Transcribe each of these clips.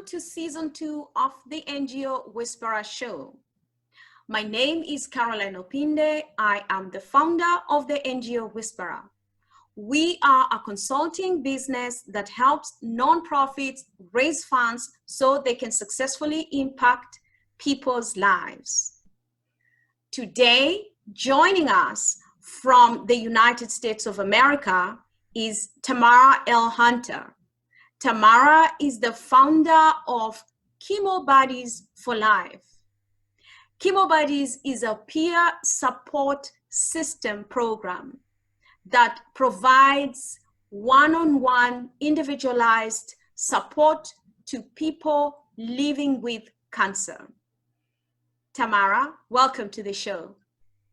Welcome to season 2 of the NGO Whisperer Show. My name is Carolyne Opinde. I am the founder of the NGO Whisperer. We are a consulting business that helps nonprofits raise funds so they can successfully impact people's lives. Today, joining us from the United States of America is Tamara L Hunter. Tamara is the founder of Chemo Buddies for Life. Chemo Buddies is a peer support system program that provides one-on-one individualized support to people living with cancer. Tamara, welcome to the show.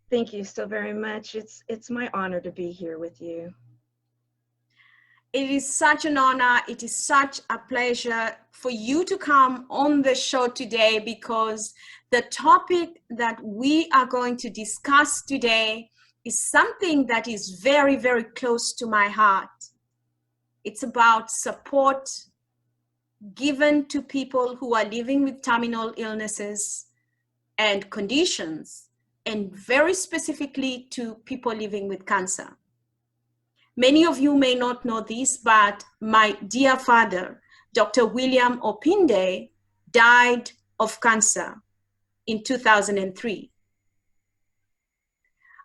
Thank you so very much. It's my honor to be here with you. It is such an honor. It is such a pleasure for you to come on the show today, because the topic that we are going to discuss today is something that is very, very close to my heart. It's about support given to people who are living with terminal illnesses and conditions, and very specifically to people living with cancer. Many of you may not know this, but my dear father, Dr. William Opinde, died of cancer in 2003.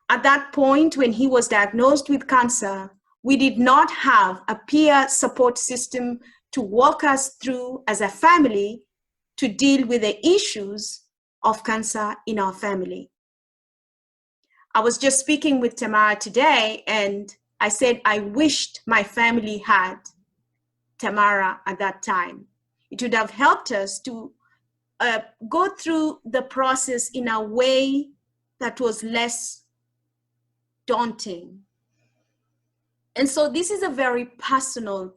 At that point, when he was diagnosed with cancer, we did not have a peer support system to walk us through as a family to deal with the issues of cancer in our family. I was just speaking with Tamara today, and I said I wished my family had Tamara at that time. It would have helped us to go through the process in a way that was less daunting. And so this is a very personal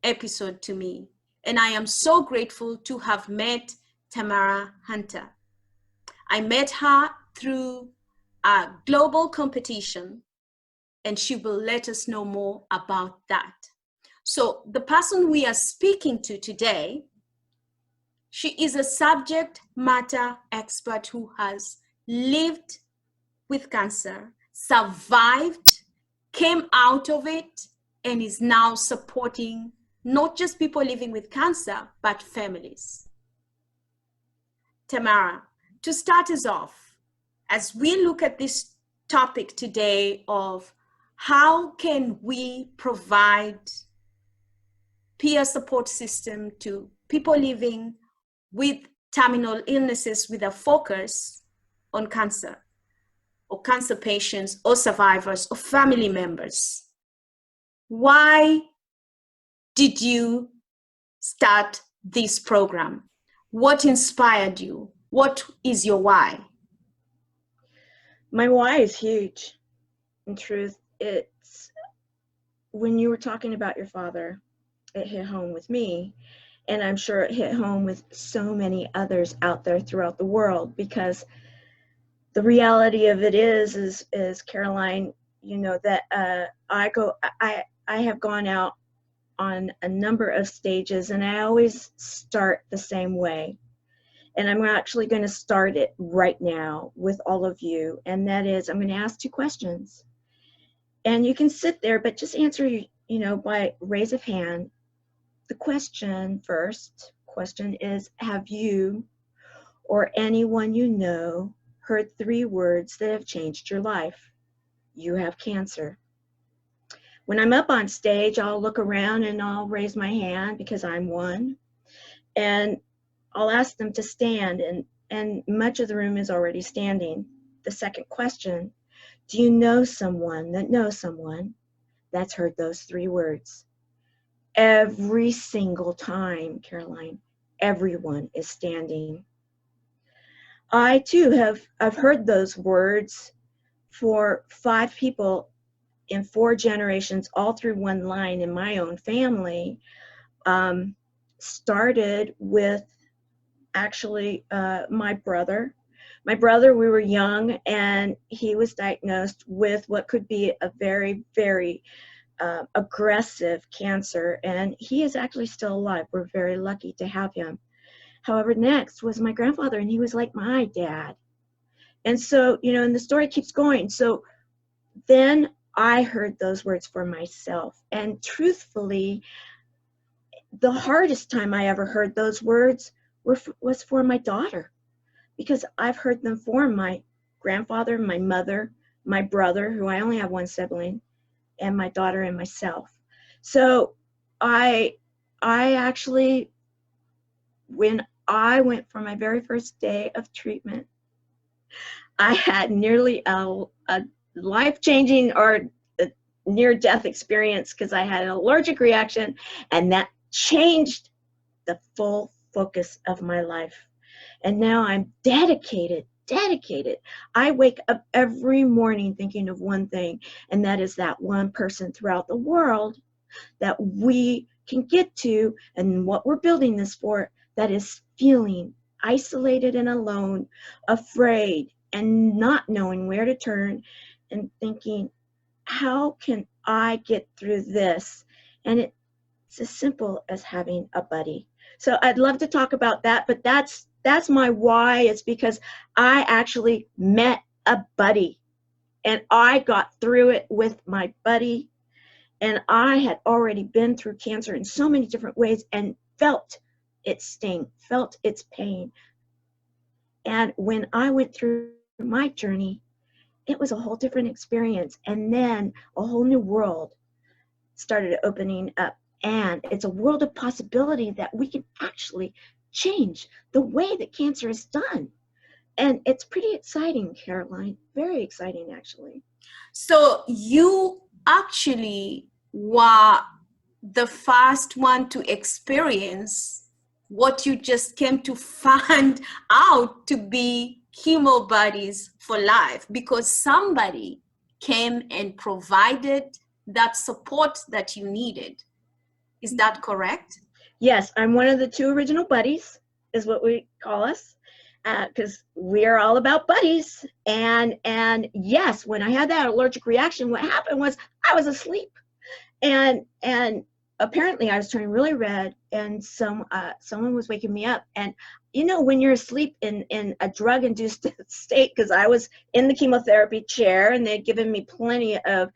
episode to me. And I am so grateful to have met Tamara Hunter. I met her through a global competition, and she will let us know more about that. So the person we are speaking to today, she is a subject matter expert who has lived with cancer, survived, came out of it, and is now supporting not just people living with cancer, but families. Tamara, to start us off, as we look at this topic today of how can we provide peer support system to people living with terminal illnesses with a focus on cancer, or cancer patients, or survivors, or family members? Why did you start this program? What inspired you? What is your why? My why is huge. In truth, it's when you were talking about your father, it hit home with me, and I'm sure it hit home with so many others out there throughout the world, because the reality of it is Carolyne, you know, that I have gone out on a number of stages, and I always start the same way. And I'm actually going to start it right now with all of you, and that is, I'm going to ask 2 questions. And you can sit there, but just answer, you know, by raise of hand. The first question is, have you or anyone you know heard 3 words that have changed your life? You have cancer. When I'm up on stage, I'll look around and I'll raise my hand, because I'm one, and I'll ask them to stand, and much of the room is already standing. The second question, do you know someone that knows someone that's heard those 3 words? Every single time, Carolyne, everyone is standing. I too I've heard those words for 5 people in 4 generations, all through one line in my own family. Started with actually my brother. My brother, we were young, and he was diagnosed with what could be a very, very aggressive cancer, and he is actually still alive. We're very lucky to have him. However, next was my grandfather, and he was like my dad. And so, you know, and the story keeps going. So then I heard those words for myself. And truthfully, the hardest time I ever heard those words was for my daughter, because I've heard them for my grandfather, my mother, my brother, who I only have one sibling, and my daughter and myself. So I actually, when I went for my very first day of treatment, I had nearly a life-changing or a near-death experience, because I had an allergic reaction, and that changed the full focus of my life. And now I'm dedicated. I wake up every morning thinking of one thing, and that is that one person throughout the world that we can get to, and what we're building this for, that is feeling isolated and alone, afraid, and not knowing where to turn, and thinking, how can I get through this? And it's as simple as having a buddy. So I'd love to talk about that, but that's my why. It's because I actually met a buddy, and I got through it with my buddy, and I had already been through cancer in so many different ways and felt its sting, felt its pain. And when I went through my journey, it was a whole different experience. And then a whole new world started opening up. And it's a world of possibility that we can actually change the way that cancer is done. And it's pretty exciting, Caroline, very exciting, actually. So you actually were the first one to experience what you just came to find out to be Chemo Buddies for life, because somebody came and provided that support that you needed. Is that correct? Yes, I'm one of the 2 original buddies, is what we call us, because we are all about buddies. And yes, when I had that allergic reaction, what happened was I was asleep, and apparently I was turning really red, and someone was waking me up. And you know, when you're asleep in a drug-induced state, because I was in the chemotherapy chair, and they'd given me plenty of,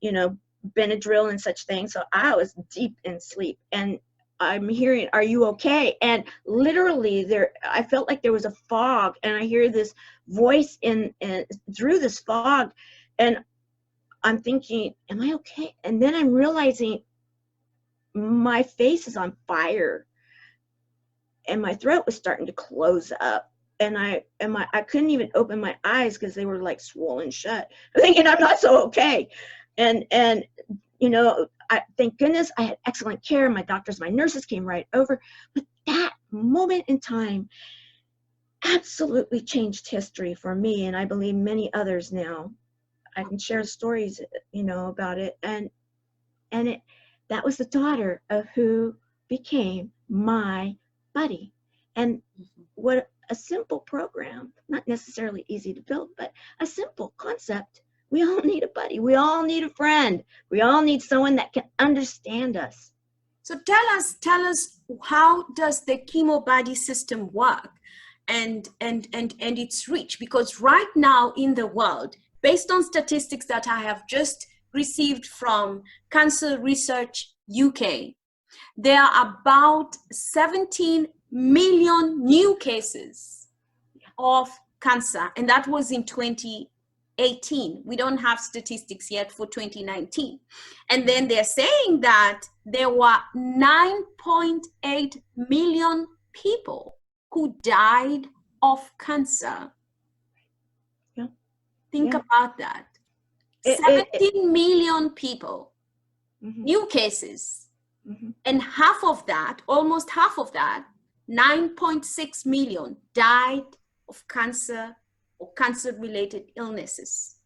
you know, Benadryl and such things, so I was deep in sleep, and I'm hearing, "Are you okay?" And literally I felt like there was a fog, and I hear this voice through this fog, and I'm thinking, am I okay? And then I'm realizing my face is on fire, and my throat was starting to close up, and I couldn't even open my eyes because they were like swollen shut. I'm thinking, I'm not so okay. And you know, thank goodness I had excellent care. My doctors, my nurses came right over. But that moment in time absolutely changed history for me, and I believe many others now. I can share stories, you know, about it. And that was the daughter of who became my buddy. And what a simple program, not necessarily easy to build, but a simple concept. We all need a buddy. We all need a friend. We all need someone that can understand us. So tell us, how does the Chemo Buddy system work, and its reach? Because right now in the world, based on statistics that I have just received from Cancer Research UK, there are about 17 million new cases of cancer, and that was in 2018. We don't have statistics yet for 2019. And then they're saying that there were 9.8 million people who died of cancer. Yeah. Think about that. 17 million people, new cases. And half of that, almost half of that, 9.6 million died of cancer or cancer-related illnesses.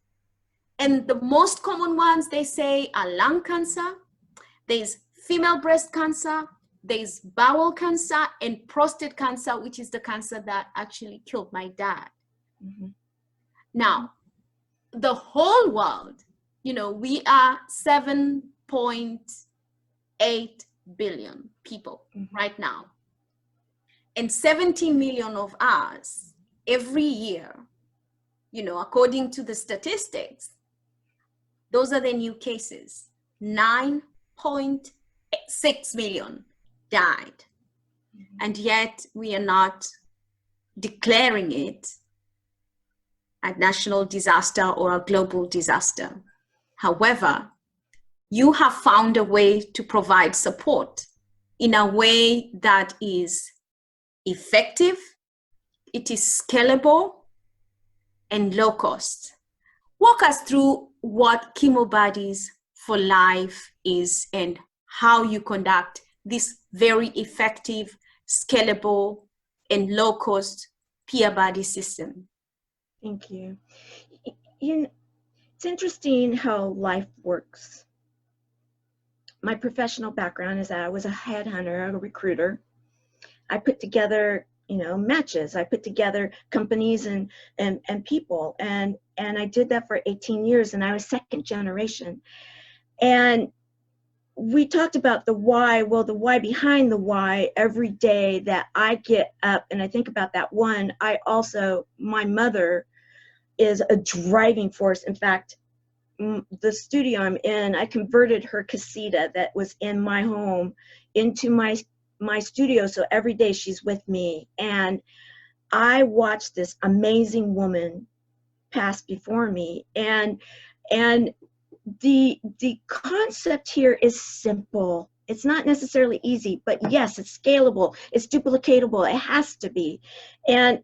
And the most common ones, they say, are lung cancer, there's female breast cancer, there's bowel cancer, and prostate cancer, which is the cancer that actually killed my dad. Now, the whole world, you know, we are 7 1.8 billion people right now. And 70 million of us every year, you know, according to the statistics, those are the new cases. 9.6 million died. And yet we are not declaring it a national disaster or a global disaster. However, you have found a way to provide support in a way that is effective, it is scalable, and low cost. Walk us through what Chemo Buddies for Life is and how you conduct this very effective, scalable, and low cost peer buddy system. Thank you. You know, it's interesting how life works. My professional background is that I was a headhunter, a recruiter. I put together, you know, matches. I put together companies and people, and I did that for 18 years, and I was second generation. And we talked about the why. Well, the why behind the why, every day that I get up and I think about that one, I also, my mother is a driving force. In fact, the studio I'm in, I converted her casita that was in my home into my studio. So every day she's with me. And I watched this amazing woman pass before me. And the concept here is simple. It's not necessarily easy, but yes, it's scalable, it's duplicatable, it has to be. And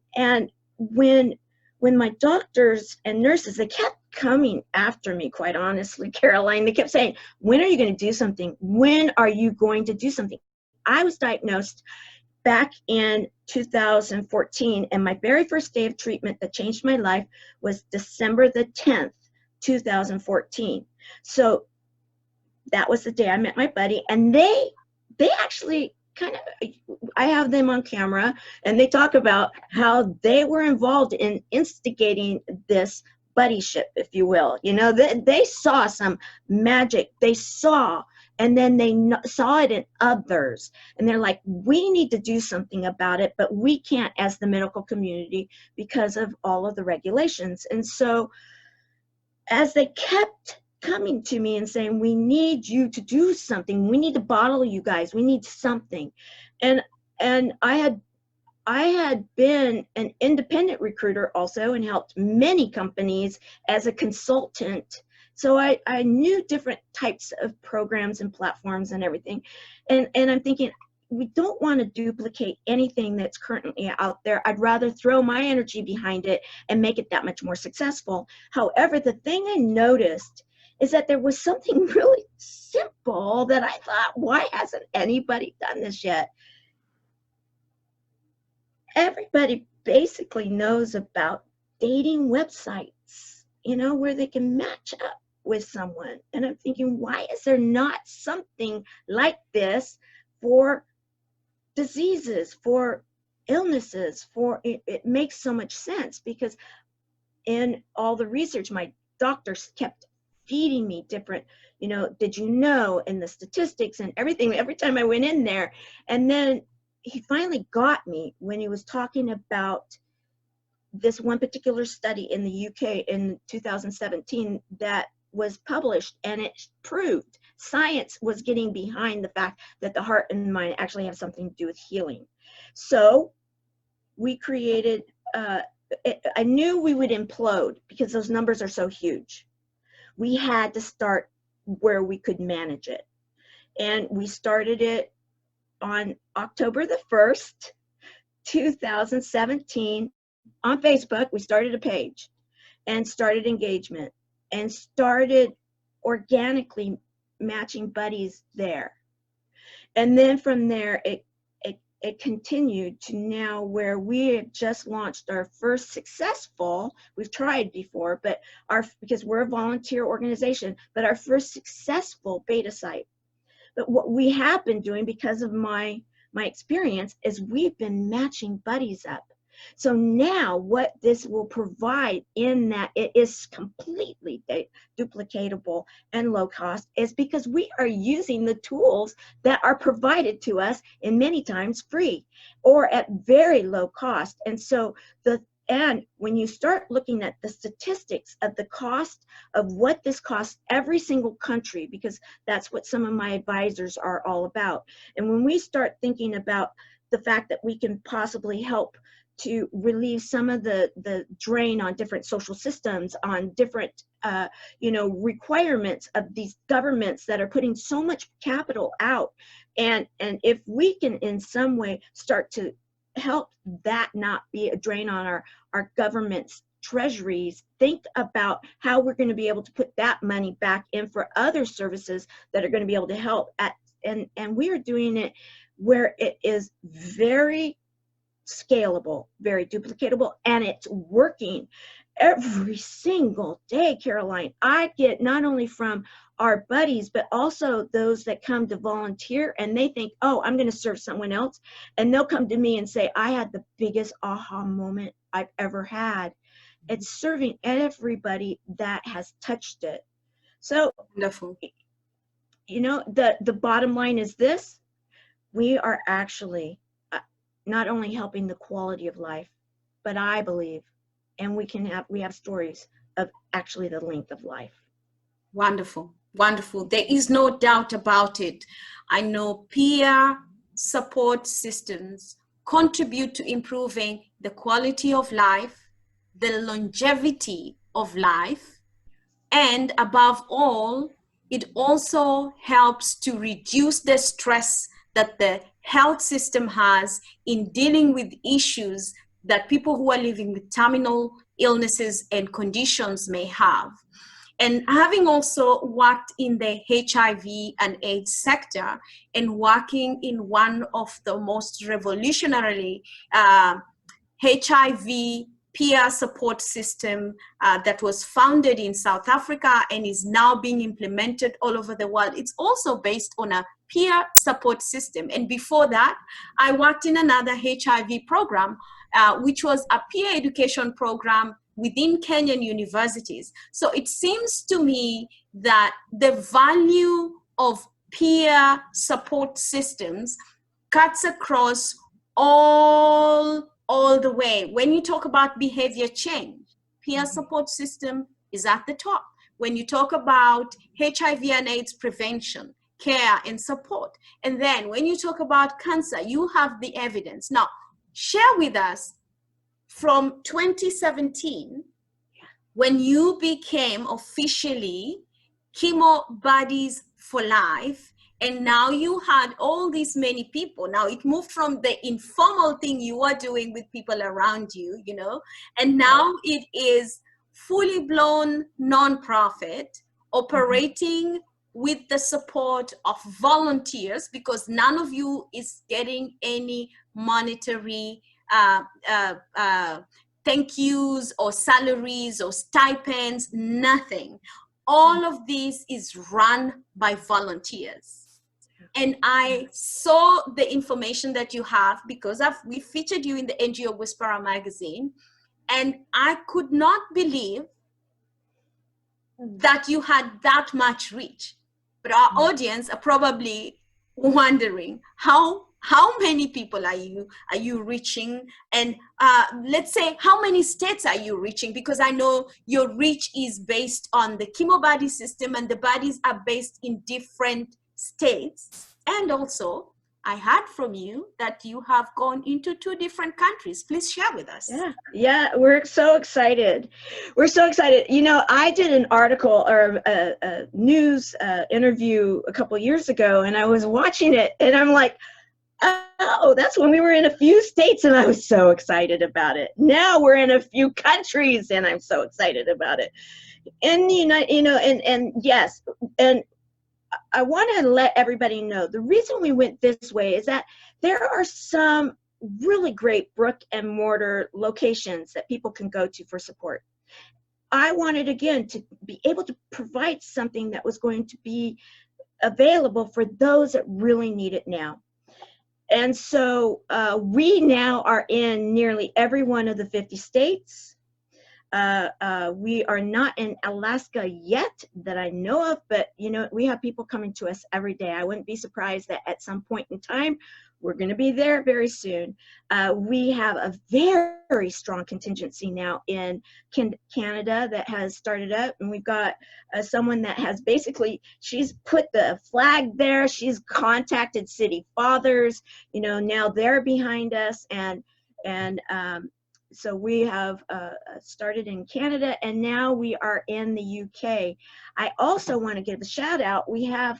when my doctors and nurses, they kept coming after me, quite honestly, Caroline, they kept saying, when are you going to do something? When are you going to do something? I was diagnosed back in 2014, and my very first day of treatment that changed my life was December the 10th, 2014. So that was the day I met my buddy, and they actually kind of, I have them on camera, and they talk about how they were involved in instigating this buddyship, if you will. You know, they saw some magic, they saw, and then they saw it in others, and they're like, we need to do something about it, but we can't as the medical community because of all of the regulations. And so as they kept coming to me and saying, we need you to do something, we need to bottle you guys, we need something. And I had been an independent recruiter also and helped many companies as a consultant. So I knew different types of programs and platforms and everything. And I'm thinking, we don't want to duplicate anything that's currently out there. I'd rather throw my energy behind it and make it that much more successful. However, the thing I noticed is that there was something really simple that I thought, why hasn't anybody done this yet? Everybody basically knows about dating websites, you know, where they can match up with someone. And I'm thinking, why is there not something like this for diseases, for illnesses, for it makes so much sense, because in all the research, my doctors kept feeding me different, you know, did you know, and the statistics and everything every time I went in there. And then he finally got me when he was talking about this one particular study in the UK in 2017 that was published, and it proved science was getting behind the fact that the heart and mind actually have something to do with healing. So we created, I knew we would implode because those numbers are so huge. We had to start where we could manage it. And we started it on October the 1st, 2017 on Facebook. We started a page and started engagement and started organically matching buddies there. And then from there, it continued to now where we have just launched our first successful, we've tried before, but because we're a volunteer organization, but our first successful beta site. But what we have been doing because of my experience is we've been matching buddies up. So now what this will provide in that it is completely duplicatable and low cost is because we are using the tools that are provided to us, and many times free or at very low cost. And when you start looking at the statistics of the cost of what this costs every single country, because that's what some of my advisors are all about. And when we start thinking about the fact that we can possibly help to relieve some of the drain on different social systems, on different requirements of these governments that are putting so much capital out. And if we can in some way start to help that not be a drain on our government's treasuries, think about how we're going to be able to put that money back in for other services that are going to be able to help and we are doing it where it is very scalable, very duplicatable, and it's working every single day, Caroline. I get not only from our buddies, but also those that come to volunteer and they think, oh, I'm going to serve someone else. And they'll come to me and say, I had the biggest aha moment I've ever had. It's serving everybody that has touched it. So, Wonderful. The bottom line is this: we are actually not only helping the quality of life, but I believe, and we have stories of actually the length of life. Wonderful. Wonderful. There is no doubt about it. I know peer support systems contribute to improving the quality of life, the longevity of life, and above all, it also helps to reduce the stress that the health system has in dealing with issues that people who are living with terminal illnesses and conditions may have. And having also worked in the HIV and AIDS sector and working in one of the most revolutionary HIV peer support system that was founded in South Africa and is now being implemented all over the world, it's also based on a peer support system. And before that, I worked in another HIV program, which was a peer education program within Kenyan universities. So it seems to me that the value of peer support systems cuts across all the way. When you talk about behavior change, peer support system is at the top. When you talk about HIV and AIDS prevention, care and support, and then when you talk about cancer, you have the evidence. Now, share with us from 2017, when you became officially Chemo Buddies for Life, and now you had all these many people. Now it moved from the informal thing you were doing with people around you, and now it is fully blown nonprofit operating with the support of volunteers, because none of you is getting any monetary thank yous or salaries or stipends, nothing. All of this is run by volunteers. And I saw the information that you have because we featured you in the NGO Whisperer magazine, and I could not believe that you had that much reach. But our audience are probably wondering how many people are you reaching, and let's say how many states are you reaching, because I know your reach is based on the Chemo Buddy system and the buddies are based in different states. And also I heard from you that you have gone into 2 different countries. Please share with us. Yeah, we're so excited. We're so excited. I did an article or a news interview a couple years ago, and I was watching it and I'm like, oh, that's when we were in a few states and I was so excited about it. Now we're in a few countries and I'm so excited about it. And, and yes, and I want to let everybody know the reason we went this way is that there are some really great brick and mortar locations that people can go to for support. I wanted, again, to be able to provide something that was going to be available for those that really need it now. And so we now are in nearly every one of the 50 states. We are not in Alaska yet that I know of, but you know, we have people coming to us every day. I wouldn't be surprised that at some point in time, we're going to be there very soon. We have a very strong contingency now in Canada that has started up, and we've got someone that has basically, she's put the flag there. She's contacted city fathers, you know, now they're behind us, and so we have started in Canada, and now we are in the UK. I also want to give a shout out. We have,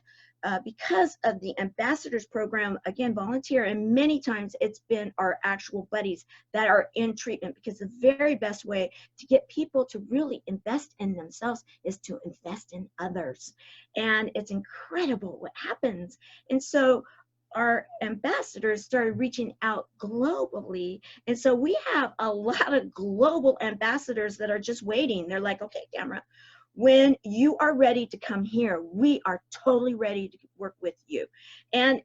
because of the ambassadors program, again, volunteer, and many times it's been our actual buddies that are in treatment, because the very best way to get people to really invest in themselves is to invest in others. And it's incredible what happens. And so our ambassadors started reaching out globally. And so we have a lot of global ambassadors that are just waiting. They're like, okay, Tamara, when you are ready to come here, we are totally ready to work with you. And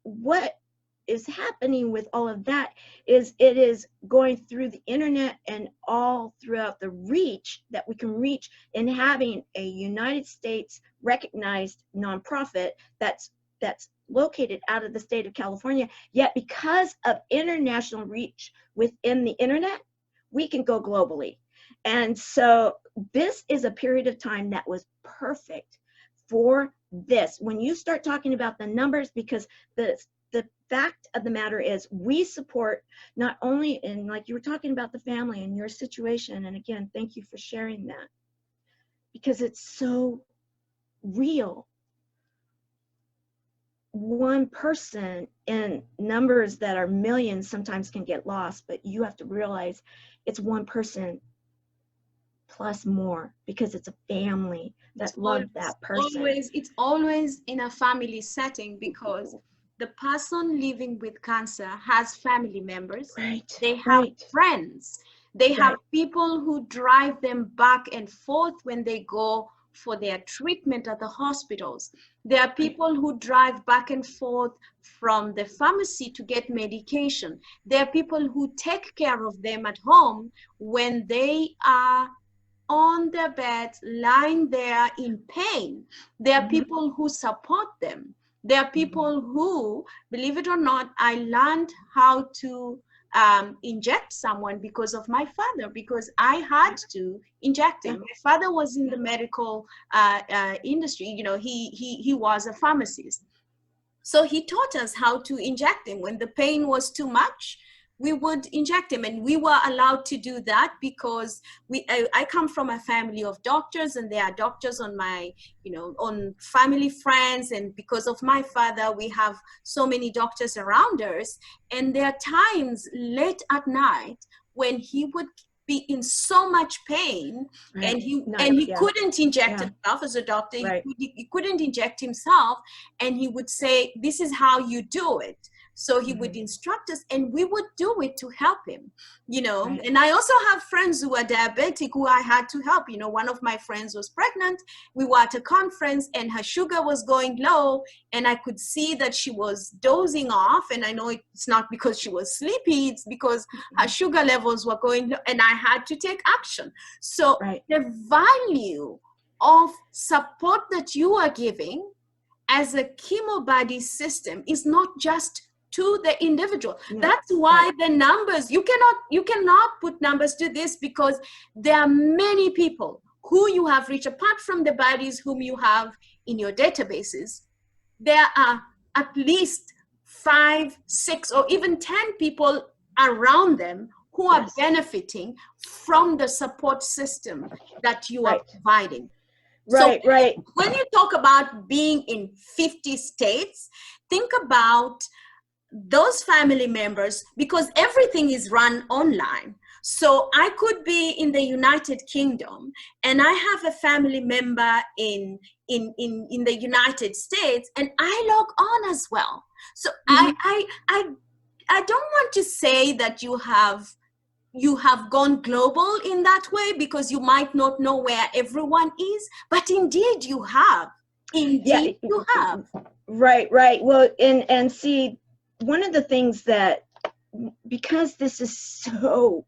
what is happening with all of that is it is going through the internet and all throughout the reach that we can reach in having a United States recognized nonprofit that's located out of the state of California. Yet because of international reach within the internet, we can go globally. And so this is a period of time that was perfect for this. When you start talking about the numbers, because the fact of the matter is we support not only in, like you were talking about the family and your situation. And again, thank you for sharing that, because it's so real. One person in numbers that are millions sometimes can get lost, but you have to realize it's one person plus more, because it's a family that loves that person. It's always in a family setting, because the person living with cancer has family members, right, they have friends, they have people who drive them back and forth when they go for their treatment at the hospitals. There are people who drive back and forth from the pharmacy to get medication. There are people who take care of them at home when they are on their beds, lying there in pain. There are people who support them. There are people who, believe it or not, I learned how to inject someone because of my father, because I had to inject him. My father was in the medical industry. You know, he was a pharmacist. So he taught us how to inject him. When the pain was too much, we would inject him, and we were allowed to do that because I come from a family of doctors, and there are doctors on my, you know, on family friends, and because of my father, we have so many doctors around us. And there are times late at night when he would be in so much pain, and he couldn't inject himself as a doctor. He couldn't inject himself, and he would say, "This is how you do it." So he would instruct us, and we would do it to help him, you know. And I also have friends who are diabetic who I had to help. You know, one of my friends was pregnant. We were at a conference, and her sugar was going low, and I could see that she was dozing off. And I know it's not because she was sleepy, it's because her sugar levels were going low, and I had to take action. So the value of support that you are giving as a Chemo Buddy system is not just to the individual. That's why the numbers, you cannot put numbers to this, because there are many people who you have reached, apart from the buddies whom you have in your databases. There are at least 5, 6, or even 10 people around them who are benefiting from the support system that you are providing. When you talk about being in 50 states, think about those family members, because everything is run online. So I could be in the United Kingdom, and I have a family member in the United States, and I log on as well. So I don't want to say that you have gone global in that way, because you might not know where everyone is, but indeed you have. Indeed you have. Right. Well, and see, one of the things that, because this is so,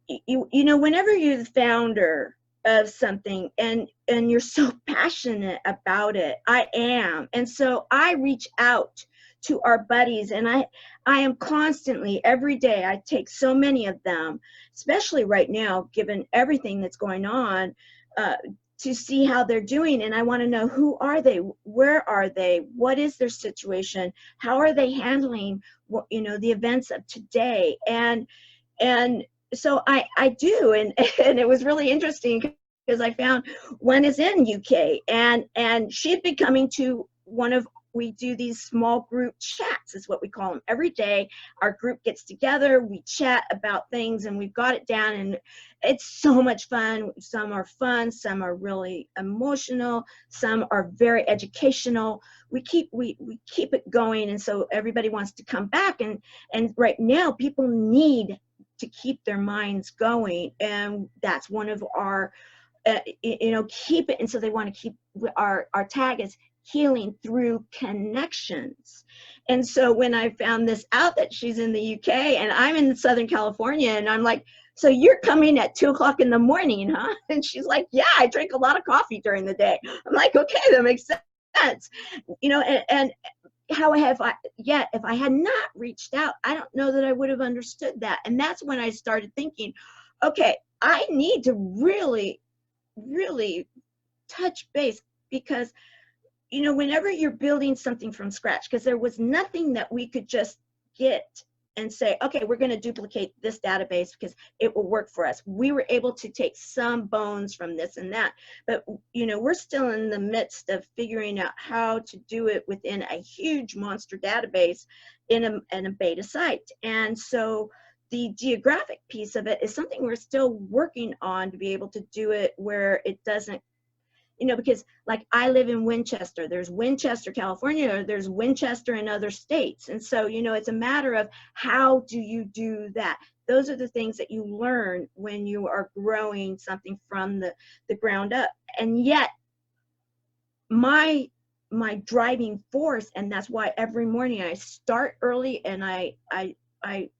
you know, whenever you're the founder of something and you're so passionate about it, I am. And so I reach out to our buddies, and I am constantly, every day, I take so many of them, especially right now, given everything that's going on, to see how they're doing. And I want to know, who are they? Where are they? What is their situation? How are they handling, you know, the events of today? And so I do, and it was really interesting because I found one is in UK, and she had been coming to one of, we do these small group chats, is what we call them. Every day our group gets together, we chat about things, and we've got it down, and it's so much fun. Some are fun, some are really emotional, some are very educational. We keep it going, and so everybody wants to come back, and right now people need to keep their minds going, and that's one of our you know, keep it. And so they want to keep, our tag is healing through connections. And so when I found this out, that she's in the UK and I'm in Southern California, and I'm like, so you're coming at 2 o'clock in the morning, huh? And she's like, yeah, I drink a lot of coffee during the day. I'm like, okay, that makes sense. You know, and how have I, yet if I had not reached out, I don't know that I would have understood that. And that's when I started thinking, okay, I need to really touch base, because, you know, whenever you're building something from scratch, because there was nothing that we could just get and say, okay, we're going to duplicate this database because it will work for us. We were able to take some bones from this and that, but, you know, we're still in the midst of figuring out how to do it within a huge monster database in a beta site. And so the geographic piece of it is something we're still working on, to be able to do it where it doesn't, you know, because like I live in Winchester, there's Winchester, California, or there's Winchester in other states. And so, you know, it's a matter of how do you do that? Those are the things that you learn when you are growing something from the ground up. And yet my driving force, and that's why every morning I start early, and I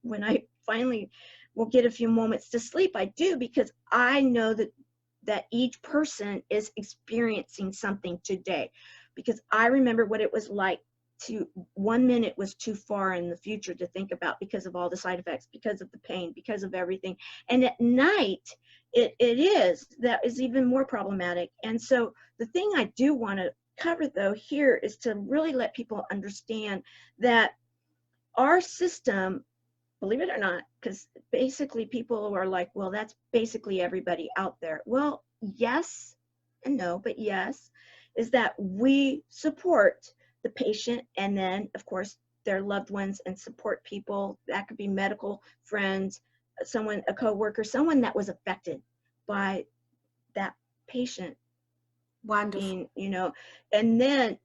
when I finally will get a few moments to sleep, I do, because I know that each person is experiencing something today. Because I remember what it was like to, 1 minute was too far in the future to think about, because of all the side effects, because of the pain, because of everything. And at night, that is even more problematic. And so the thing I do want to cover though here is to really let people understand that our system, believe it or not, because basically people are like, well, that's basically everybody out there. Well, yes and no, but yes, is that we support the patient, and then of course their loved ones, and support people. That could be medical friends, someone, a coworker, someone that was affected by that patient. Wonderful. Being, you know, and then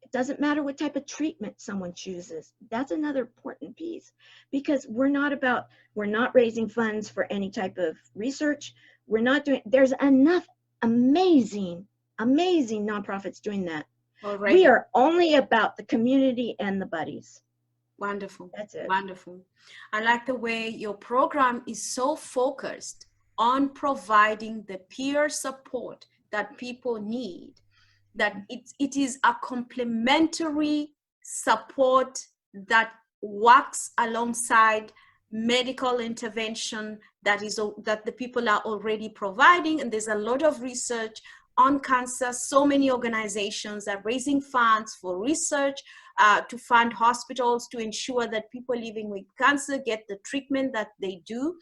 it doesn't matter what type of treatment someone chooses. That's another important piece, because we're not raising funds for any type of research. We're not doing, there's enough amazing nonprofits doing that. Already. We are only about the community and the buddies. Wonderful. That's it. Wonderful. I like the way your program is so focused on providing the peer support that people need, that it is a complementary support that works alongside medical intervention that the people are already providing. And there's a lot of research on cancer. So many organizations are raising funds for research to fund hospitals to ensure that people living with cancer get the treatment that they do.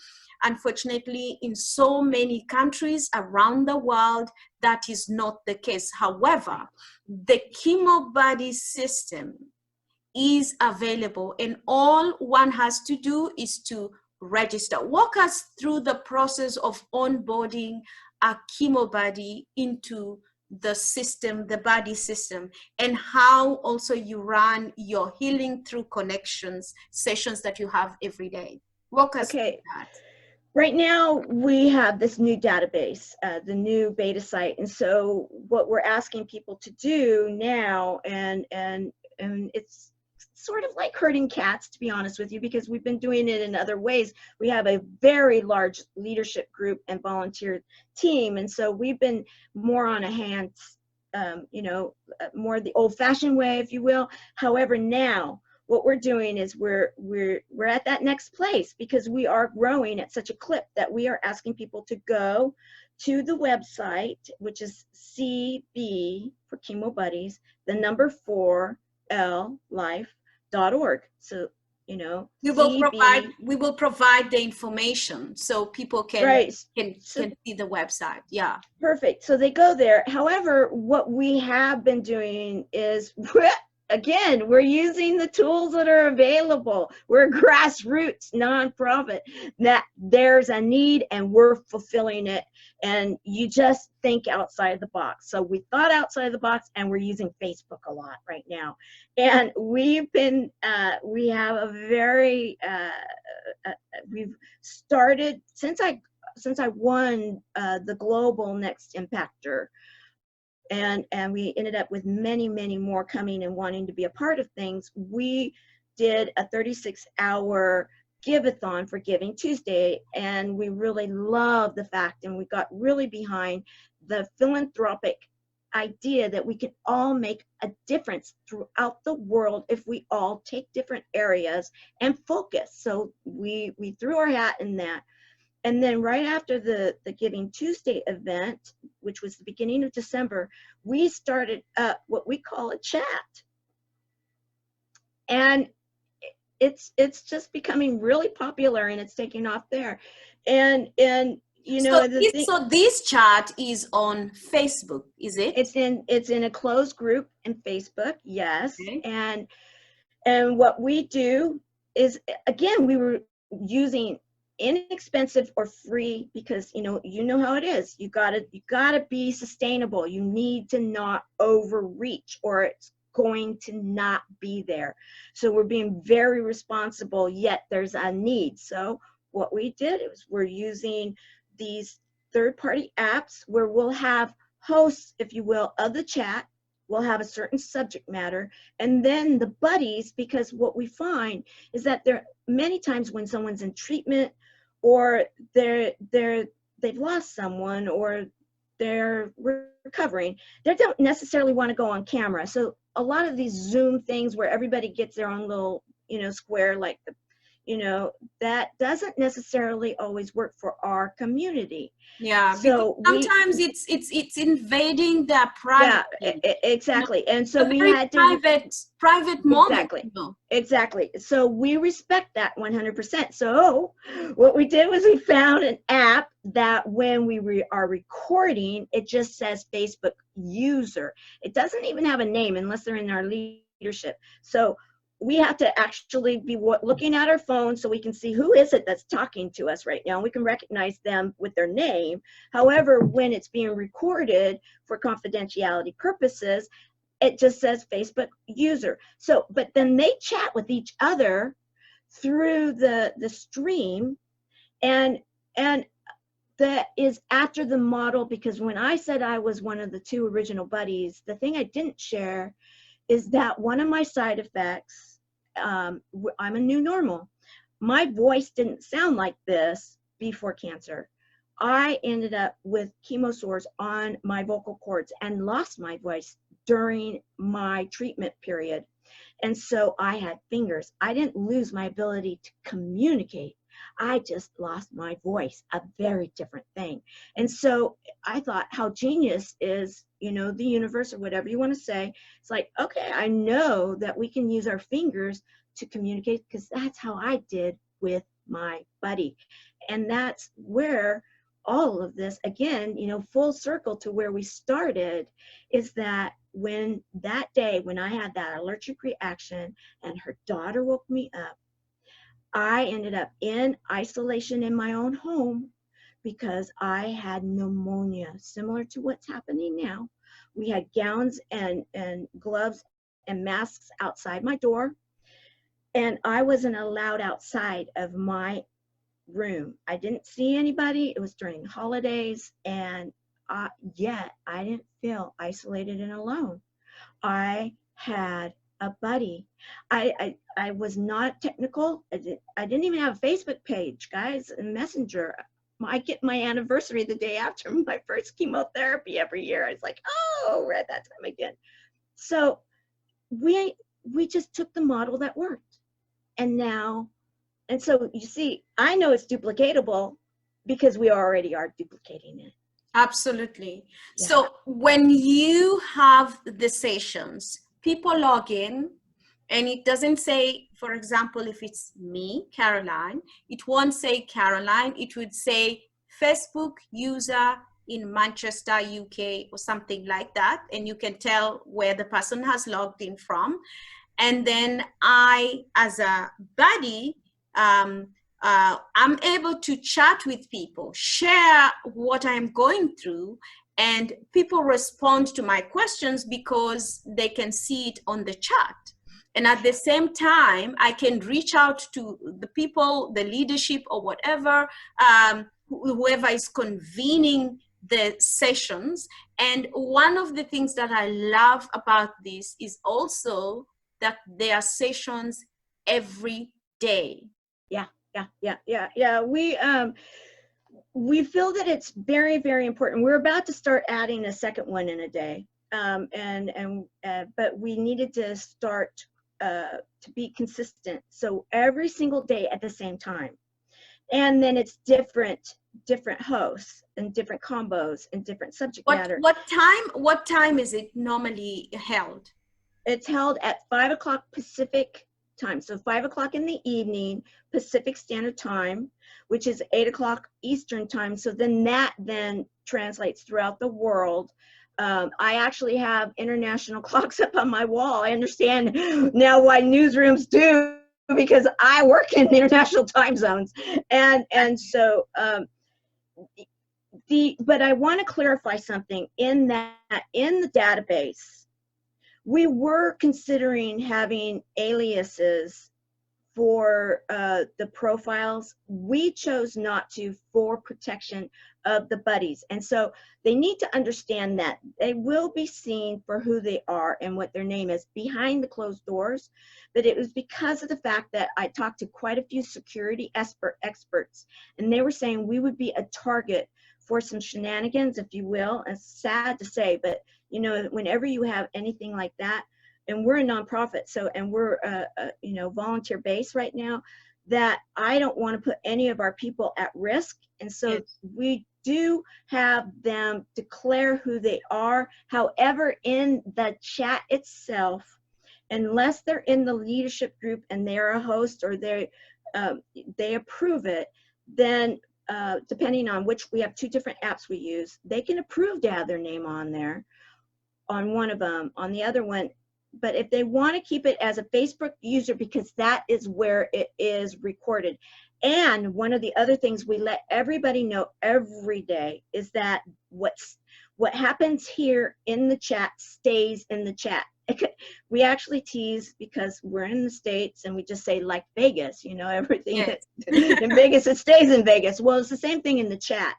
Unfortunately, in so many countries around the world, that is not the case. However, the Chemo Buddies system is available, and all one has to do is to register. Walk us through the process of onboarding a chemo buddy into the system, the buddy system, and how also you run your healing through connections sessions that you have every day. Walk us through that. Right now, we have this new database, the new beta site. And so what we're asking people to do now, and it's sort of like herding cats, to be honest with you, because we've been doing it in other ways. We have a very large leadership group and volunteer team. And so we've been more on a hands, more the old-fashioned way, if you will. However, now what we're doing is we're at that next place, because we are growing at such a clip that we are asking people to go to the website, which is CB for Chemo Buddies, the number 4L life.org. So, we will provide the information so people can see the website. Yeah. Perfect. So they go there. However, what we have been doing is, again, we're using the tools that are available. We're a grassroots nonprofit that there's a need and we're fulfilling it. And you just think outside the box. So we thought outside the box, and we're using Facebook a lot right now. And we've been, we have a very, we've started, since I won the Global Next Impactor, and we ended up with many more coming and wanting to be a part of things. We did a 36-hour give-a-thon for Giving Tuesday, and we really love the fact, and we got really behind the philanthropic idea that we can all make a difference throughout the world if we all take different areas and focus. So we threw our hat in that. And then right after the Giving Tuesday event, which was the beginning of December, we started up what we call a chat. And it's just becoming really popular, and it's taking off there. And you know, so this chat is on Facebook, is it? It's in a closed group in Facebook, yes. Okay. And what we do is, again, we were using inexpensive or free, because you know how it is. You gotta be sustainable. You need to not overreach, or it's going to not be there. So we're being very responsible, yet there's a need. So what we did is we're using these third-party apps where we'll have hosts, if you will, of the chat. We'll have a certain subject matter, and then the buddies, because what we find is that there many times when someone's in treatment, or they've lost someone, or they're recovering, they don't necessarily want to go on camera. So a lot of these Zoom things where everybody gets their own little, square, like the, that doesn't necessarily always work for our community. Yeah, so sometimes it's invading their private. Yeah, exactly. And so we had to private moment. Exactly. Exactly. So we respect that 100%. So what we did was we found an app that when we are recording, it just says Facebook user. It doesn't even have a name unless they're in our leadership. So we have to actually be looking at our phone so we can see who is it that's talking to us right now. We can recognize them with their name. However, when it's being recorded for confidentiality purposes, it just says Facebook user. So, but then they chat with each other through the stream, and that is after the model, because when I said I was one of the 2 original buddies, the thing I didn't share is that one of my side effects, I'm a new normal. My voice didn't sound like this before cancer. I ended up with chemo sores on my vocal cords and lost my voice during my treatment period. And so I had fingers. I didn't lose my ability to communicate. I just lost my voice, a very different thing. And so I thought, how genius is, the universe, or whatever you want to say. It's like, okay, I know that we can use our fingers to communicate, because that's how I did with my buddy. And that's where all of this, again, full circle to where we started, is that when that day, when I had that allergic reaction and her daughter woke me up, I ended up in isolation in my own home because I had pneumonia, similar to what's happening now. We had gowns and gloves and masks outside my door, and I wasn't allowed outside of my room. I didn't see anybody. It was during holidays, and yet I didn't feel isolated and alone. I had a buddy. I was not technical. I didn't even have a Facebook page, guys, and Messenger. I get my anniversary the day after my first chemotherapy every year. I was like, oh, we're at that time again. So we just took the model that worked. And so you see, I know it's duplicatable because we already are duplicating it. Absolutely. Yeah. So when you have the sessions, people log in and it doesn't say, for example, if it's me, Caroline, it won't say Caroline, it would say Facebook user in Manchester, UK, or something like that. And you can tell where the person has logged in from. And then I, as a buddy, I'm able to chat with people, share what I'm going through, and people respond to my questions because they can see it on the chat. And at the same time, I can reach out to the people, the leadership or whatever, whoever is convening the sessions. And one of the things that I love about this is also that there are sessions every day. Yeah. We feel that it's very, very important. We're about to start adding a second one in a day, but we needed to start to be consistent. So every single day at the same time, and then it's different hosts and different combos and different subject matter. What time is it normally held? It's held at 5 o'clock Pacific time. So 5 o'clock in the evening, Pacific Standard Time, which is 8 o'clock Eastern Time. So then that translates throughout the world. I actually have international clocks up on my wall. I understand now why newsrooms do, because I work in international time zones. So but I want to clarify something in the database. We were considering having aliases for the profiles. We chose not to, for protection of the buddies. And so they need to understand that they will be seen for who they are and what their name is behind the closed doors. But it was because of the fact that I talked to quite a few security experts, and they were saying we would be a target for some shenanigans, if you will. It's sad to say, but you know, whenever you have anything like that, and we're a nonprofit, and we're volunteer based right now, that I don't want to put any of our people at risk. And so we do have them declare who they are. However, in the chat itself, unless they're in the leadership group and they're a host or they approve it, then depending on which, we have 2 different apps we use, they can approve to have their name on there on one of them. On the other one, but if they want to keep it as a Facebook user, because that is where it is recorded. And one of the other things we let everybody know every day is that what happens here in the chat stays in the chat. We actually tease because we're in the States and we just say, like Vegas, you know, everything in Vegas, it stays in Vegas. Well, it's the same thing in the chat.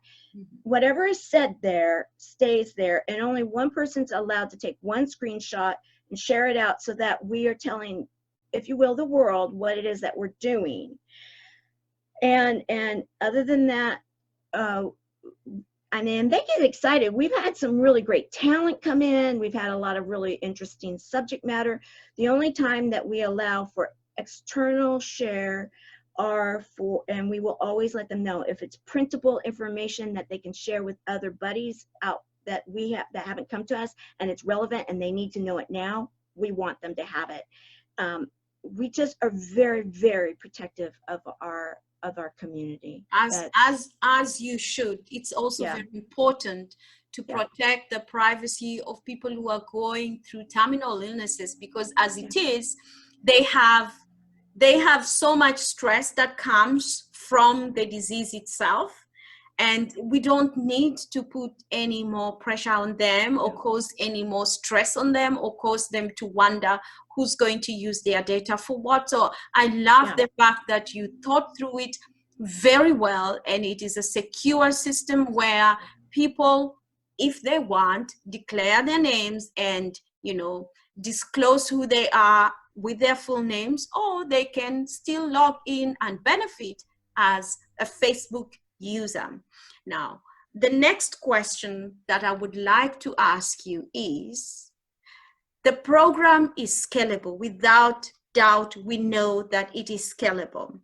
Whatever is said there stays there, and only one person's allowed to take one screenshot and share it out, so that we are telling, if you will, the world what it is that we're doing. And other than that, I mean, they get excited. We've had some really great talent come in. We've had a lot of really interesting subject matter. The only time that we allow for external share and we will always let them know if it's printable information that they can share with other buddies out that we have that haven't come to us, and it's relevant and they need to know it now, we want them to have it. We just are very, very protective of our community. As you should. It's also very important to protect the privacy of people who are going through terminal illnesses, because as it is, they have so much stress that comes from the disease itself. And we don't need to put any more pressure on them or cause any more stress on them or cause them to wonder who's going to use their data for what. So I love the fact that you thought through it very well, and it is a secure system where people, if they want, declare their names and, you know, disclose who they are with their full names, or they can still log in and benefit as a Facebook user. Now, the next question that I would like to ask you is, the program is scalable. Without doubt, we know that it is scalable.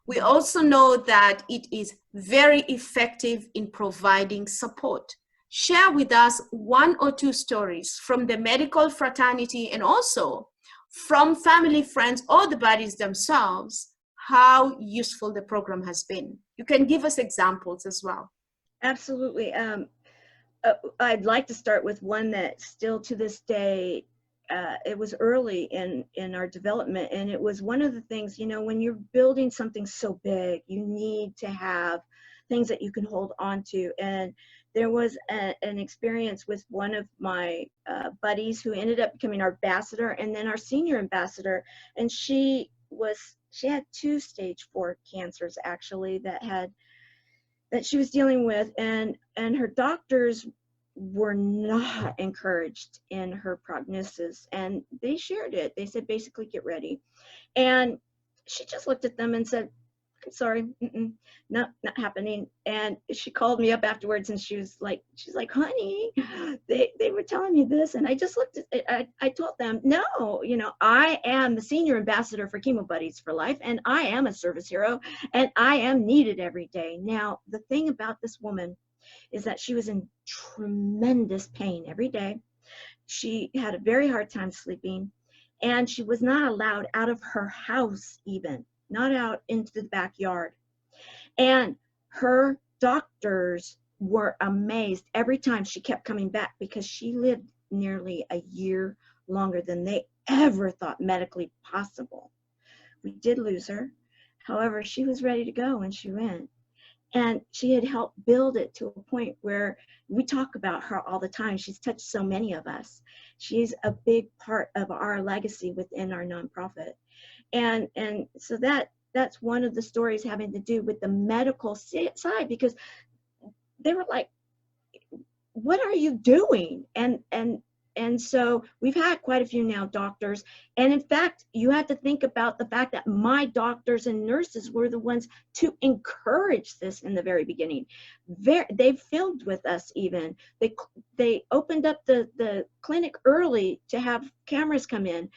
We also know that it is very effective in providing support. Share with us 1 or 2 stories from the medical fraternity and also from family, friends, or the buddies themselves, how useful the program has been. You can give us examples as well. Absolutely. I'd like to start with one that still to this day, it was early in our development, and it was one of the things, you know, when you're building something so big, you need to have things that you can hold on to. And there was an experience with one of my buddies who ended up becoming our ambassador and then our senior ambassador. And she had 2 stage 4 cancers actually that she was dealing with, and her doctors were not encouraged in her prognosis, and they shared it. They said, basically, get ready. And she just looked at them and said, I'm sorry, not happening. And she called me up afterwards, and she's like, honey, they were telling me this. And I just looked at it. I told them, no, you know, I am the senior ambassador for Chemo Buddies for life, and I am a service hero, and I am needed every day. Now, the thing about this woman is that she was in tremendous pain every day. She had a very hard time sleeping, and she was not allowed out of her house, even not out into the backyard. And her doctors were amazed every time she kept coming back, because she lived nearly a year longer than they ever thought medically possible. We did lose her. However, she was ready to go when she went. And she had helped build it to a point where we talk about her all the time. She's touched so many of us. She's a big part of our legacy within our nonprofit. And so that's one of the stories having to do with the medical side, because they were like, what are you doing? And so we've had quite a few now doctors. And in fact, you have to think about the fact that my doctors and nurses were the ones to encourage this in the very beginning. They filmed with us even. They opened up the clinic early to have cameras come in.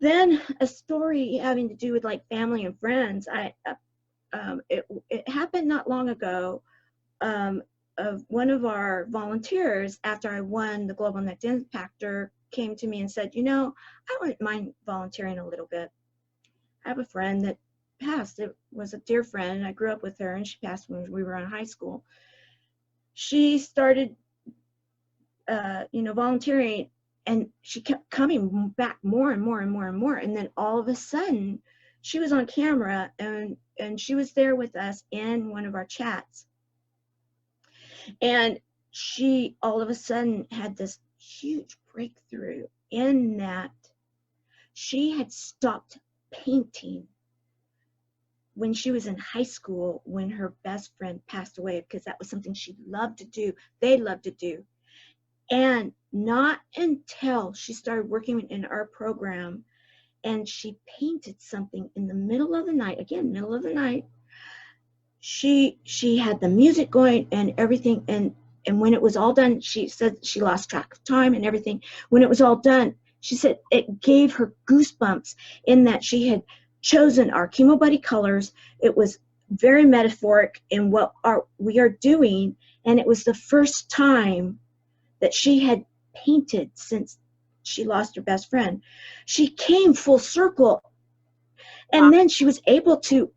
Then a story having to do with like family and friends. It happened not long ago. Of one of our volunteers, after I won the Global Next Impactor, came to me and said, you know, I wouldn't mind volunteering a little bit. I have a friend that passed. It was a dear friend. I grew up with her, and she passed when we were in high school. She started, volunteering, and she kept coming back more and more and more and more. And then all of a sudden, she was on camera, and she was there with us in one of our chats. And she all of a sudden had this huge breakthrough in that she had stopped painting when she was in high school, when her best friend passed away, because that was something she loved to do. They loved to do. And not until she started working in our program and she painted something in the middle of the night, again, middle of the night, she had the music going and everything, and when it was all done, she said she lost track of time and everything. When it was all done, she said it gave her goosebumps in that she had chosen our Chemo Buddy colors. It was very metaphoric in what we are doing, and it was the first time that she had painted since she lost her best friend. She came full circle, and then she was able to